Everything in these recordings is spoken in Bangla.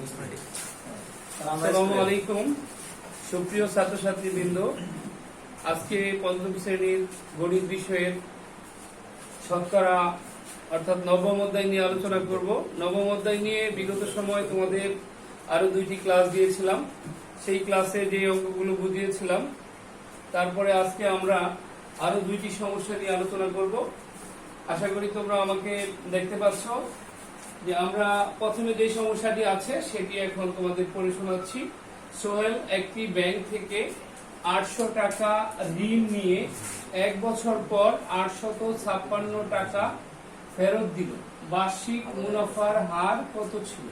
আসসালামু আলাইকুম সুপ্রিয় ছাত্রছাত্রীবৃন্দ, আজকে পঞ্চম শ্রেণীর গণিত বিষয়ের শতকরা অর্থাৎ নবম অধ্যায় নিয়ে আলোচনা করব। নবম অধ্যায় নিয়ে বিগত সময় তোমাদের আরো 2টি ক্লাস দিয়েছিলাম, সেই ক্লাসে যে অঙ্কগুলো বুঝিয়েছিলাম। তারপরে আজকে আমরা আরো 2টি সমস্যা নিয়ে আলোচনা করব। আশা করি তোমরা আমাকে দেখতে পাচ্ছ যে আমরা প্রথমে যে সমস্যাটি আছে সেটি এখন তোমাদের পড়ে শোনাচ্ছি। সোহেল একটি ব্যাংক থেকে 800 টাকা ঋণ নিয়ে 1 বছর পর 856 টাকা ফেরত দিল। বার্ষিক মুনাফার হার কত ছিল?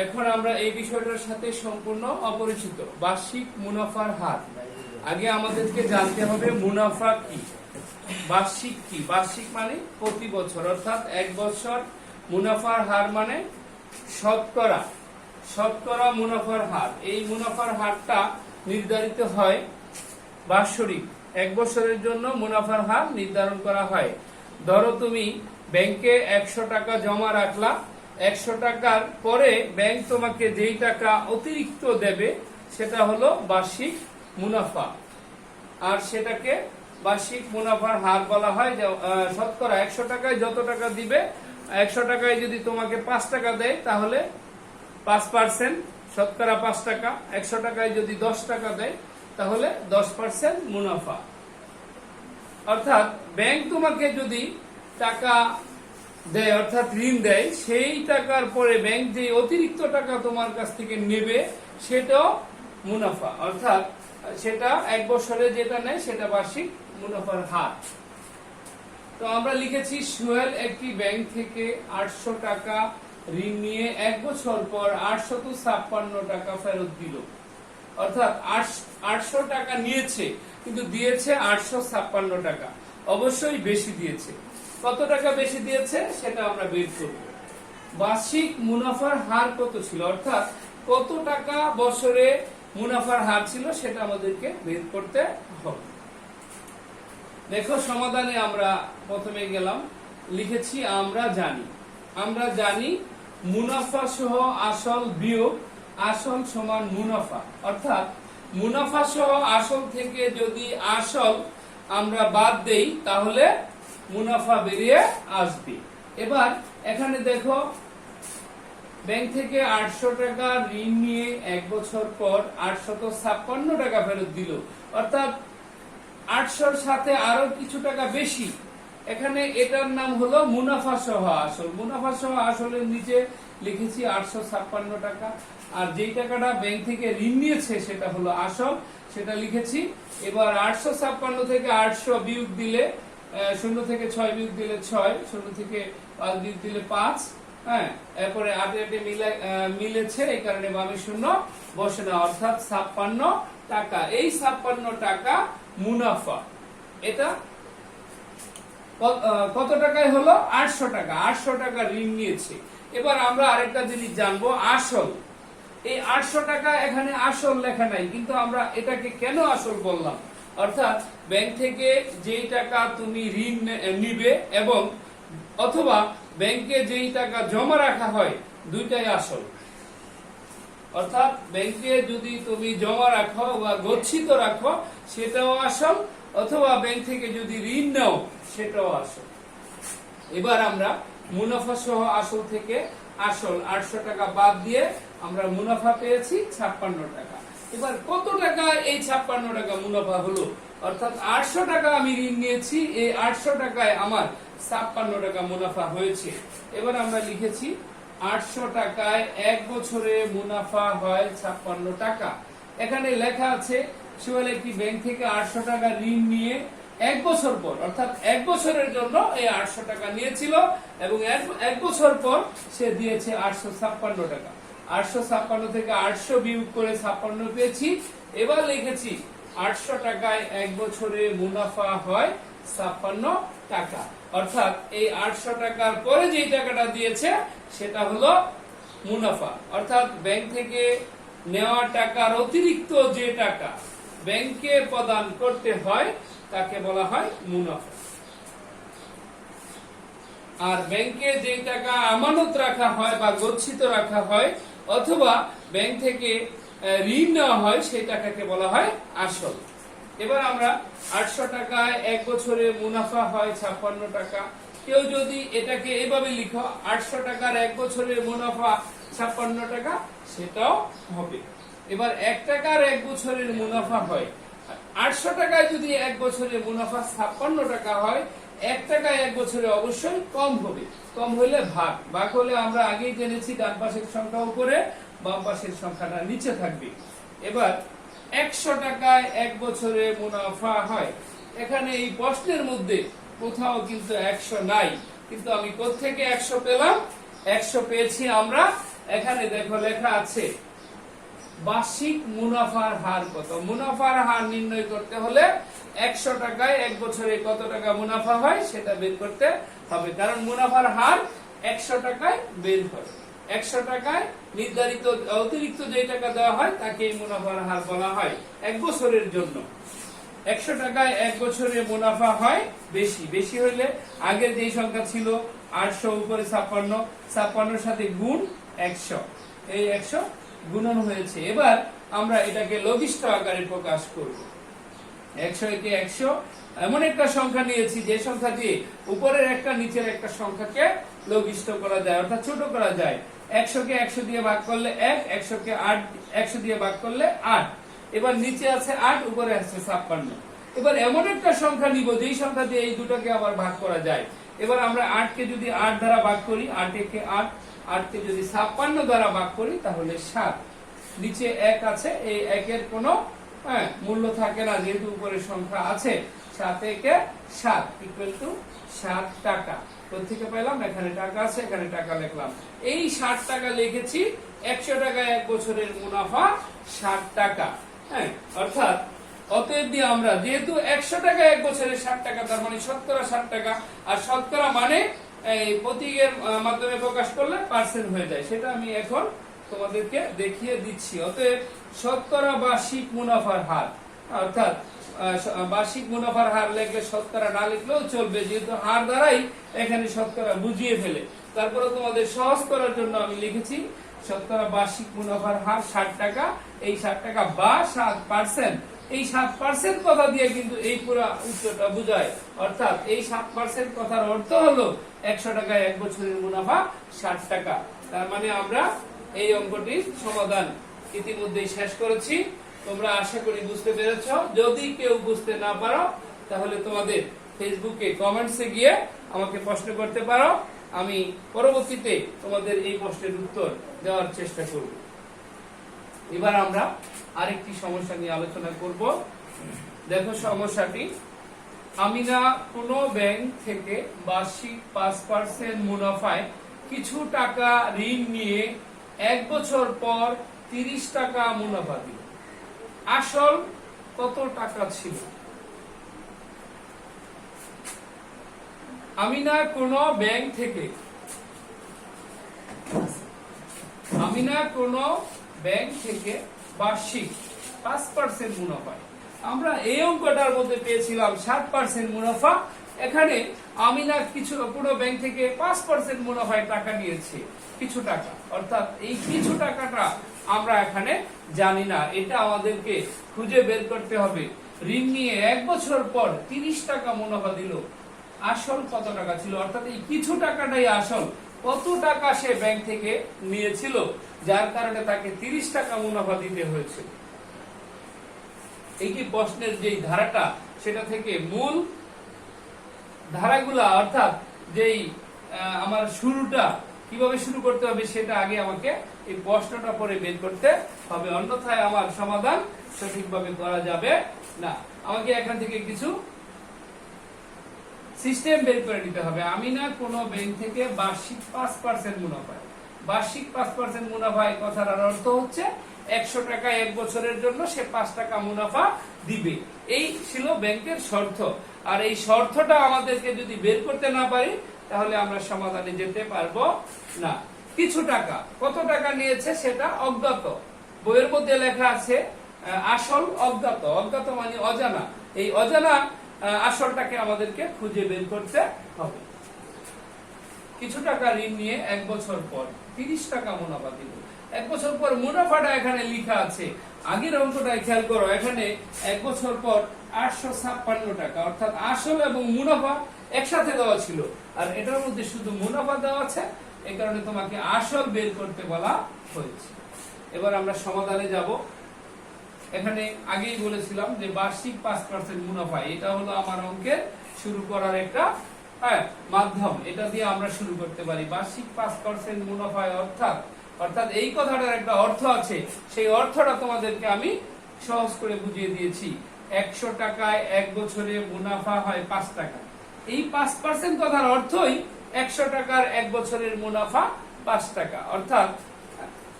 এখন আমরা এই বিষয়টার সাথে সম্পূর্ণ অপরিচিত। বার্ষিক মুনাফার হার আগে আমাদেরকে জানতে হবে মুনাফা কি, বার্ষিক কি। বার্ষিক মানে প্রতি বছর, অর্থাৎ 1 বছর মুনাফার হার মানে শতকরা মুনাফার হার। এই মুনাফার হারটা নির্ধারিত হয় বাৎসরিক। 1 বছরের জন্য মুনাফার হার নির্ধারণ করা হয়। ধরো তুমি ব্যাংকে 100 টাকা জমা রাখলা, 100 টাকার পরে ব্যাংক তোমাকে যেই টাকা অতিরিক্ত দেবে সেটা হলো বার্ষিক মুনাফা, আর সেটাকে বার্ষিক মুনাফার হার বলা হয়। শতকরা 100 টাকায় যত টাকা দিবে, 100 টাকায় যদি তোমাকে 5 টাকা দেয় তাহলে 5%, শতকরা 5 টাকা। 100 টাকায় যদি 10 টাকা দেয় তাহলে 10% মুনাফা। অর্থাৎ ব্যাংক তোমাকে যদি টাকা দেয় অর্থাৎ ঋণ দেয়, সেই টাকার পরে ব্যাংক যে অতিরিক্ত টাকা তোমার কাছ থেকে নেবে সেটাও মুনাফা, অর্থাৎ সেটা 1 বছরে যেটা নেয় সেটা বার্ষিক মুনাফার হার। তো আমরা লিখেছি সোহেল একটি ব্যাংক থেকে 800 টাকা ঋণ নিয়ে 1 বছর পর 856 টাকা ফেরত দিল। অর্থাৎ 800 টাকা নিয়েছে কিন্তু দিয়েছে 856 টাকা, অবশ্যই বেশি দিয়েছে। কত টাকা বেশি দিয়েছে সেটা আমরা বের করব। বার্ষিক মুনাফার হার কত ছিল, অর্থাৎ কত টাকা বছরে মুনাফার হার ছিল সেটা আমাদেরকে বের করতে হবে। দেখো সমাধানে আমরা প্রথমে গেলাম, লিখেছি আমরা জানি মুনাফা সহ আসল বিয়োগ আসল সমান মুনাফা। অর্থাৎ মুনাফা সহ আসল থেকে যদি আসল আমরা বাদ দেই তাহলে মুনাফা বেরিয়ে আসবে। এবার এখানে দেখো ব্যাংক থেকে 800 টাকা ঋণ নিয়ে 1 বছর পর 856 টাকা ফেরত দিল, অর্থাৎ 800-র সাথে আরো কিছু টাকা বেশি। এখানে এটার নাম হলো মুনাফা সহ আসল। মুনাফা সহ আসলের নিচে লিখেছি 856 টাকা, আর যেই টাকাটা ব্যাংক থেকে ঋণ নিয়েছে সেটা হলো আসল, সেটা লিখেছি। এবার 856 থেকে 800 বিয়োগ দিলে 0 থেকে 6 বিয়োগ দিলে 6, 0 থেকে 5 বিয়োগ দিলে 5। হ্যাঁ, এরপরে 8 মিলেছে, এই কারণে বামে 0 বসে না, অর্থাৎ 56 টাকা। এই 56 টাকা মুনাফা। এটা কত টাকায় হলো? 800 টাকা। 800 টাকা ঋণ নিয়েছে। এবার আমরা আরেকটা জিনিস জানবো, আসল। এই 800 টাকা এখানে আসল লেখা নাই, কিন্তু আমরা এটাকে কেন আসল বললাম? অর্থাৎ ব্যাংক থেকে যেই টাকা তুমি ঋণ নিবে এবং অথবা ব্যাংকে যেই টাকা জমা রাখা হয়, দুইটাই আসল। অর্থাৎ ব্যাংকে যদি তুমি জমা রাখো বা গচ্ছিত রাখো সেটাও আসল, অথবা ব্যাংক থেকে যদি ঋণ নাও সেটাও আসল। এবার আমরা মুনাফা সহ আসল থেকে আসল 800 টাকা বাদ দিয়ে আমরা মুনাফা পেয়েছি 56 টাকা। এবার কত টাকা এই 56 টাকা মুনাফা হলো? অর্থাৎ 800 টাকা আমি ঋণ নিয়েছি, এই 800 টাকায় আমার 56 টাকা মুনাফা হয়েছে। এবার আমরা লিখেছি 800 টাকায় 1 বছরে মুনাফা হয় 56 টাকা। এখানে লেখা আছে সোহেল একটি ব্যাংক থেকে 800 টাকা ঋণ নিয়ে 1 বছর পর, অর্থাৎ 1 বছরের জন্য এই 800 টাকা নিয়েছিল এবং 1 বছর পর সে দিয়েছে 856 টাকা। 856 থেকে 800 বিয়োগ করে 56 পেয়েছি। এবার লিখেছি 800 টাকায় 1 বছরে মুনাফা হয় 56 টাকা। অর্থাৎ এই 800 টাকার পরে যে টাকাটা দিয়েছে সেটা হলো মুনাফা। অর্থাৎ ব্যাংক থেকে নেওয়া টাকার অতিরিক্ত যে টাকা ব্যাংকে প্রদান করতে হয় তাকে বলা হয় মুনাফা। আর ব্যাংকে যে টাকা আমানত রাখা হয় বা গচ্ছিত রাখা হয় অথবা ব্যাংক থেকে ঋণ নেওয়া হয় সেই টাকাকে বলা হয় আসল। এবার আমরা 800 টাকায় এক বছরে মুনাফা হয় 56 টাকা। কেউ যদি এটাকে এভাবে লিখো 800 টাকার এক বছরের মুনাফা 56 টাকা, সেটাও হবে। এবার 1 টাকার এক বছরের মুনাফা হয় 800 টাকায় যদি এক বছরে মুনাফা 56 টাকা হয়, 1 টাকায় এক বছরে অবশ্যই কম হবে। কম হলে ভাগ, ভাগ হলে আমরা আগেই জেনেছি ডান পাশের সংখ্যা উপরে, বাম পাশের সংখ্যাটা নিচে থাকবে। এবার 100 টাকায় এক বছরে মুনাফা হয়। এখানে এই প্রশ্নের মধ্যে কোথাও কিন্তু 100 নাই, কিন্তু আমি কোত্থেকে 100 পেলাম? 100 পেয়েছি আমরা, এখানে দেখো লেখা আছে বার্ষিক মুনাফার হার কত। মুনাফার হার নির্ণয় করতে হলে 100 টাকায় এক বছরে কত টাকা মুনাফা হয় সেটা বের করতে হবে, কারণ মুনাফার হার 100 টাকায় বের হয়। 100 টাকায় নির্ধারিত অতিরিক্ত যে টাকা দেওয়া হয় তাকে মুনাফার হার বলা হয় এক বছরের জন্য। 100 টাকায় এক বছরে মুনাফা হয় বেশি, বেশি হইলে আগের যে সংখ্যা ছিল 800 উপরে 56, 56 সাথে গুণ 100, এই 100 গুণন হয়েছে। এবার আমরা এটাকে লঘিষ্ঠ আকারে প্রকাশ করব। 100 কে 100 এমন একটা সংখ্যা নিয়েছি যে সংখ্যা দিয়ে উপরের একটা নিচের একটা সংখ্যাকে লঘিষ্ঠ করা যায়, অর্থাৎ ছোট করা যায়। 100 কে 100 দিয়ে ভাগ করলে 1, 100 কে 100 দিয়ে ভাগ করলে 8। এবার নিচে আছে 8, উপরে আছে 56। এবার এমন একটা সংখ্যা নিব যেই সংখ্যা দিয়ে এই দুটোকে আবার ভাগ করা যায়। এবার আমরা 8 কে যদি 8 দ্বারা ভাগ করি, 8 কে 8, 8 কে যদি 56 দ্বারা ভাগ করি তাহলে 7। নিচে 1 আছে, এই 1 এর কোনো মূল্য থাকে না যেহেতু উপরে সংখ্যা আছে। 7 একে 7 ইকুয়াল টু 7 টাকা। কোথেকে পেলাম? এখানে টাকা আছে, এখানে টাকা লিখলাম। এই 60 টাকা লিখেছি। 100 টাকায় এক বছরের মুনাফা 60 টাকা। অর্থাৎ অতএব দিয়ে আমরা যেহেতু 100 টাকায় এক বছরের 60 টাকা, তার মানে শতকরা 60 টাকা, আর শতকরা মানে এই প্রতীকের মাধ্যমে প্রকাশ করলে পার্সেন্ট হয়ে যায়, সেটা আমি এখন তোমাদেরকে দেখিয়ে দিচ্ছি। অতএব শতকরা বার্ষিক মুনাফার হার, অর্থাৎ বার্ষিক মুনাফার হার লিখলে শতকরা না লিখলেও চলবে, যেহেতু হার দ্বারাই এখানে শতকরা বুঝিয়ে ফেলে। তারপরে তোমাদের সহজ করার জন্য আমি লিখেছি শতকরা বার্ষিক মুনাফার হার 60 টাকা। এই 60 টাকা বা 7%, এই 7% কথা দিয়ে কিন্তু এই পুরো উত্তরটা বোঝায়। অর্থাৎ এই 7% কথার অর্থ হলো 100 টাকায় এক বছরের মুনাফা 60 টাকা। তার মানে আমরা এই অঙ্কটির সমাধান ইতিমধ্যেই শেষ করেছি। তোমরা আশা করি বুঝতে পেরেছ। যদি কেউ বুঝতে না পারো তাহলে তোমাদের ফেসবুকে কমেন্টসে গিয়ে আমাকে প্রশ্ন করতে পারো, আমি পরবর্তীতে তোমাদের এই প্রশ্নের উত্তর দেওয়ার চেষ্টা করব। এবার আমরা আরেকটি সমস্যা নিয়ে আলোচনা করব। দেখো সমস্যাটি, আমিনা কোনো ব্যাংক থেকে বার্ষিক 5% মুনাফায় কিছু টাকা ঋণ নিয়ে এক বছর পর 30 টাকা মুনাফা দিল। আসল কত টাকা ছিল? আমিনা কোনো ব্যাংক থেকে বার্ষিক 5% মুনাফা, আমরা এই অঙ্কটার মধ্যে পেয়েছিলাম 7% মুনাফা। এখানে আমিনা পুরো ব্যাংক থেকে 5% মুনাফায় টাকা নিয়েছে, কিছু টাকা, অর্থাৎ এই কিছু টাকাটা আমরা এখানে জানি না, এটা আমাদেরকে খুঁজে বের করতে হবে। ঋণ নিয়ে এক বছর পর 30 টাকা মুনাফা দিল, আসল কত টাকা ছিল? অর্থাৎ এই কিছু টাকাটাই আসল। কত টাকা সে ব্যাংক থেকে নিয়েছিল যার কারণে তাকে 30 টাকা মুনাফা দিতে হয়েছে? এই কি প্রশ্নের যে ধারাটা, সেটা থেকে মূল ধারাগুলা, অর্থাৎ যেই আমার শুরুটা কিভাবে শুরু করতে হবে সেটা আগে আমাকে এই প্রশ্নটা পরে বের করতে হবে, অন্যথায় আমার সমাধান সঠিকভাবে করা যাবে না। আমাকে এখান থেকে কিছু সিস্টেম বের করে নিতে হবে। আমিনা কোনো ব্যাংক থেকে বার্ষিক 5% মুনাফা, বার্ষিক 5% মুনাফা, এই কথার অর্থ হচ্ছে 100 টাকা এক বছরের জন্য সে 5 টাকা মুনাফা দিবে। এই ছিল ব্যাংকের শর্ত। আর এই শর্তটা আমাদেরকে যদি বের করতে না পারি তাহলে আমরা সমাধানে যেতে পারবো না। কিছু টাকা, কত টাকা নিয়েছে সেটা অজ্ঞাত, বইয়ের মধ্যে লেখা আছে আসল অজ্ঞাত, অজ্ঞাত মানে অজানা। এই অজানা আসলটাকে আমাদেরকে খুঁজে বের করতে হবে। কিছু টাকা ঋণ নিয়ে 1 বছর পর 30 টাকা মুনাফা দিব। 1 বছর পর মুনাফাটা এখানে লেখা আছে, আগের অঙ্কটা খেয়াল করো, এখানে 1 বছর পর 856 টাকা, অর্থাৎ আসল এবং মুনাফা একসাথে দেওয়া ছিল, আর এটার মধ্যে শুধু মুনাফা দেওয়া আছে, এই কারণে তোমাকে আসল বের করতে বলা হয়েছে। এবার আমরা সমাধানে যাব। এখানে আগেই বলেছিলাম যে বার্ষিক 5% মুনাফা, এটা হলো আমার অঙ্কের শুরু করার একটা মাধ্যম, এটা দিয়ে আমরা শুরু করতে পারি। বার্ষিক 5% মুনাফায় অর্থাৎ এই কথাটার একটা অর্থ আছে, সেই অর্থটা তোমাদেরকে আমি সহজ করে বুঝিয়ে দিয়েছি। 100 টাকায় 1 বছরে মুনাফা হয় 5 টাকা। এই 5% কথার অর্থই 100 টাকার 1 বছরের মুনাফা 5 টাকা, অর্থাৎ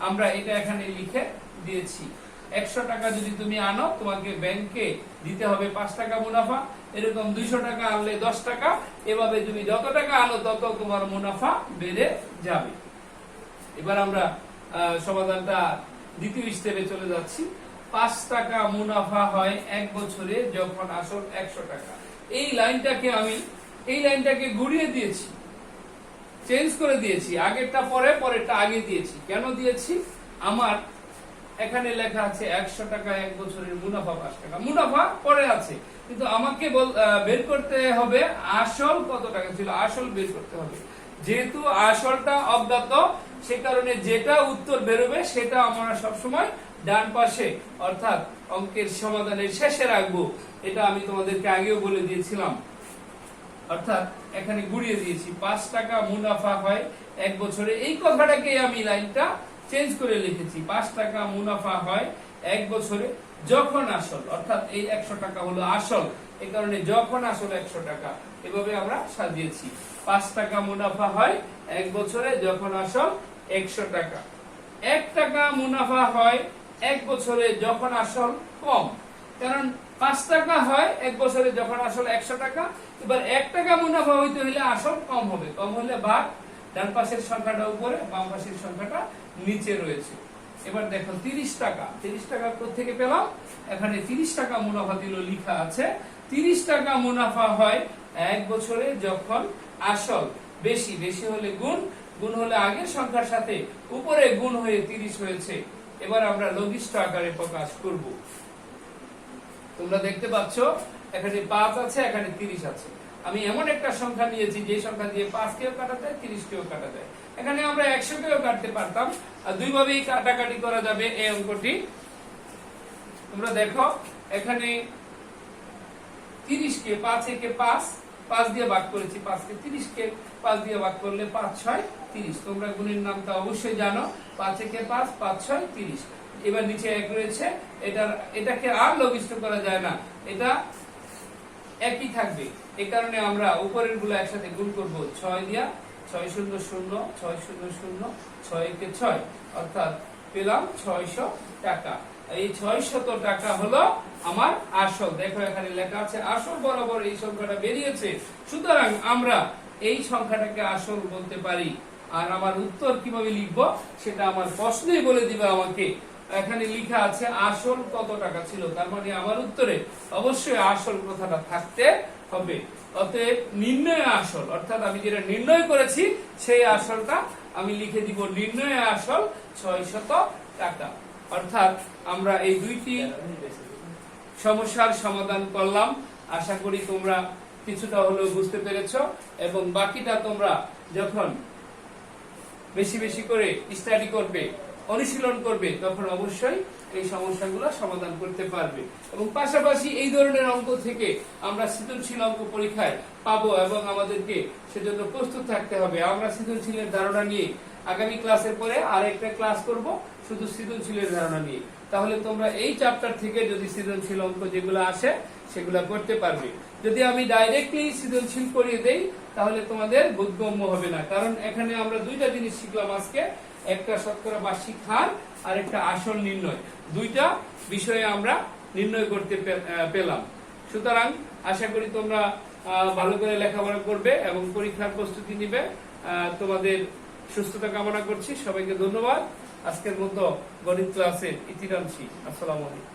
আমরা এটা এখানে লিখে দিয়েছি। 100 টাকা যদি তুমি আনো, তোমাকে ব্যাংকে দিতে হবে 5 টাকা মুনাফা। এরকম 200 টাকা আনলে 10 টাকা, এভাবে তুমি যত টাকা আনো তত তোমার মুনাফা বেড়ে যাবে। এবার আমরা সমাধানটা দ্বিতীয় স্টেপে চলে যাচ্ছি। 5 টাকা মুনাফা হয় 1 বছরে যখন আসল 100 টাকা। এই লাইনটাকে ঘুরিয়ে দিয়েছি, চেঞ্জ করে দিয়েছি, আগেরটা পরে, পরেরটা আগে দিয়েছি। কেন দিয়েছি? আমার এখানে লেখা আছে 100 টাকা 1 বছরের মুনাফা 5 টাকা, মুনাফা পরে আছে, কিন্তু আমাকে বের করতে হবে আসল কত টাকা ছিল, আসল বের করতে হবে। যেহেতু আসলটা অজ্ঞাত, সে কারণে যেটা উত্তর বেরোবে সেটা আমরা সবসময় ডান পাশে, অর্থাৎ অঙ্কের সমাধানের শেষে রাখবো। এটা আমি তোমাদেরকে আগেও বলে দিয়েছিলাম, অর্থাৎ এখানে ঘুরিয়ে দিয়েছি। 5 টাকা মুনাফা হয় 1 বছরে, এই কথাটাকে আমি লাইনটা চেঞ্জ করে লিখেছি। 5 টাকা মুনাফা হয় 1 বছরে যখন আসল, অর্থাৎ এই 100 টাকা হলো আসল, এই কারণে যখন আসল 100 টাকা, এভাবে আমরা সাজিয়েছি। 5 টাকা মুনাফা হয় 1 বছরে যখন আসল 100 টাকা। 1 টাকা মুনাফা হয় 1 বছরে যখন আসল কম, কারণ 5 টাকা হয় 1 বছরে যখন আসল 100 টাকা। এবার 1 টাকা মুনাফা হইতে হলে আসল কম হবে, কম হলে ভাগ, ডান পাশের সংখ্যাটা উপরে, বাম পাশের সংখ্যাটা নিচে রয়েছে। এবার দেখো 30 টাকা, 30 টাকা কোথা থেকে পেলাম? এখানে 30 টাকা মুনাফা দিল, লেখা আছে 30 টাকা মুনাফা হয় 1 বছরে যখন আসল বেশি, বেশি হলে গুণ, গুণ হলে আগের সংখ্যার সাথে উপরে গুণ হয়ে 30 হয়েছে। এবার আমরা লঘিষ্ঠ আকারে প্রকাশ করব। তোমরা দেখতে পাচ্ছ এখানে 5 আছে, এখানে 30 আছে। আমি এমন একটা সংখ্যা নিয়েছি যে সংখ্যা দিয়ে 5 কেও কাটা যায়, 30 কেও কাটা যায়। এখানে আমরা 100 কেও কাটতে পারতাম, আর দুই ভাবেই কাটাকাটি করা যাবে এই অঙ্কটি। তোমরা দেখো এখানে 30 কে 5 কে 5 দিয়ে ভাগ করেছি, 5 কে 30 কে 5 দিয়ে ভাগ করলে 5 6 30। তোমরা গুণের নামটা অবশ্যই জানো, 5 কে 5 5 6 30। এবার নিচে 1 রয়েছে, এটাকে আর লঘিষ্ঠ করা যায় না, এটা একই থাকবে। এই কারণে আমরা উপরের গুলো একসাথে গুণ করব। 6 দিয়া 6 0 0 6 0 0 6 কে 6, অর্থাৎ পেলাম 600 টাকা। এই 600 টাকা হলো আমার আসল। দেখো এখানে লেখা আছে আসল বরাবর এই সংখ্যাটা বেরিয়েছে, সুতরাং আমরা এই সংখ্যাটাকে আসল বলতে পারি। আর আমার উত্তর কিভাবে লিখব সেটা আমার প্রশ্নই বলে দিবে আমাকে। এখানে লেখা আছে আসল কত টাকা ছিল, তার মানে আমার উত্তরে অবশ্যই আসল কথাটা থাকতে হবে। অতএব নির্ণয় আসল, অর্থাৎ আমি যেটা নির্ণয় করেছি সেই আসলটা আমি লিখে দিব নির্ণয় আসল 600 টাকা। অর্থাৎ আমরা এই দুইটি সমস্যার সমাধান করলাম। আশা করি তোমরা কিছুটা হলেও বুঝতে পেরেছো, এবং বাকিটা তোমরা যখন বেশি বেশি করে স্টাডি করবে, অনুশীলন করবে, তখন অবশ্যই এই সমস্যাগুলো সমাধান করতে পারবে। এবং পাশাপাশি এই ধরনের অঙ্ক থেকে আমরা সৃজনশীল অঙ্ক পরীক্ষায় পাবো, এবং আমাদেরকে সেজন্য প্রস্তুত থাকতে হবে। আমরা সৃজনশীলের ধারণা নিয়ে আগামী ক্লাসের পরে আরেকটা ক্লাস করব শুধু সৃজনশীলের ধারণা নিয়ে। তাহলে তোমরা এই চ্যাপ্টার থেকে যদি সৃজনশীল অঙ্ক যেগুলো আসে সেগুলো করতে পারবে। যদি আমি ডাইরেক্টলি সৃজনশীল করিয়ে দেই তাহলে তোমাদের বোধগম্য হবে না, কারণ এখানে আমরা দুইটা জিনিস শিখলাম আজকে, একটা শতকরা বার্ষিক হার আর একটা আসল নির্ণয়। দুইটা বিষয়ে আমরা নির্ণয় করতে পেলাম। সুতরাং আশা করি তোমরা ভালো করে লেখাপড়া করবে এবং পরীক্ষার প্রস্তুতি নিবে। তোমাদের সুস্থতা কামনা করছি। সবাইকে ধন্যবাদ। আজকের মতো গণিত ক্লাসের ইতি টানছি। আসসালামু আলাইকুম।